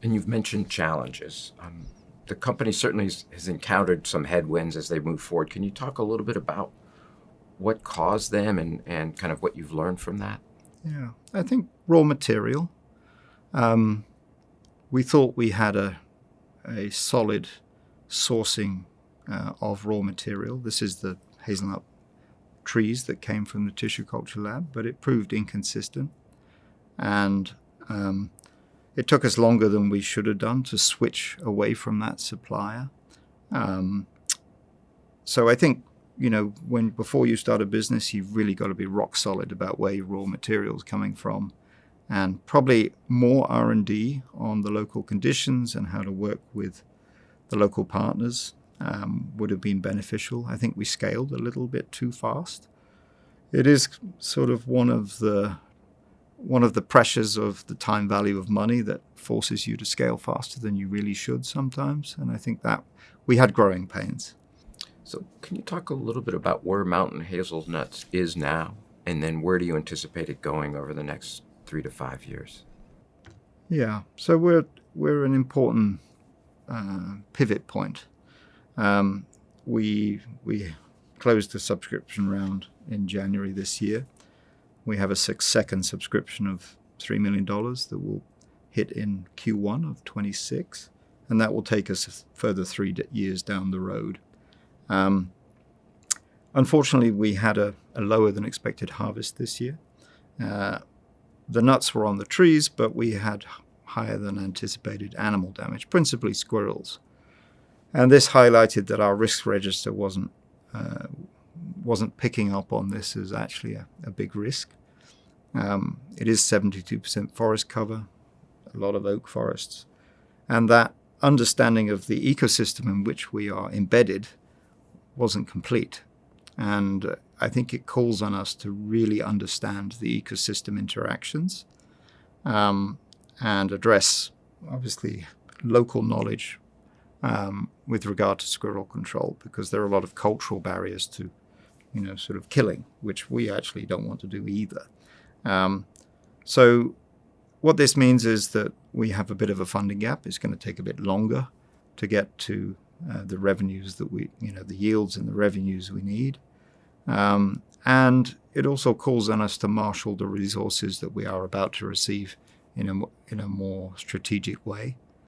And you've mentioned challenges. The company certainly has encountered some headwinds as they move forward. Can you talk a little bit about what caused them and kind of what you've learned from that? Yeah, I think raw material. We thought we had a solid sourcing of raw material. This is the hazelnut trees that came from the tissue culture lab, but it proved inconsistent. And it took us longer than we should have done to switch away from that supplier. So I think, before you start a business, you've really got to be rock solid about where your raw material is coming from, and probably more R&D on the local conditions and how to work with the local partners would have been beneficial. I think we scaled a little bit too fast. It is sort of one of the pressures of the time value of money that forces you to scale faster than you really should sometimes. And I think that we had growing pains. So can you talk a little bit about where Mountain Hazelnuts is now, and then where do you anticipate it going over the next 3 to 5 years? Yeah, so we're an important pivot point. We closed the subscription round in January this year. We have a second subscription of $3 million that will hit in Q1 of 26, and that will take us a further 3 years down the road. Unfortunately, we had a lower than expected harvest this year. The nuts were on the trees, but we had higher than anticipated animal damage, principally squirrels. And this highlighted that our risk register wasn't picking up on this as actually a big risk. It is 72% forest cover, a lot of oak forests. And that understanding of the ecosystem in which we are embedded wasn't complete. And I think it calls on us to really understand the ecosystem interactions and address, obviously, local knowledge with regard to squirrel control, because there are a lot of cultural barriers to, sort of killing, which we actually don't want to do either. So what this means is that we have a bit of a funding gap. It's going to take a bit longer to get to the revenues that the yields and the revenues we need. And it also calls on us to marshal the resources that we are about to receive in a more strategic way.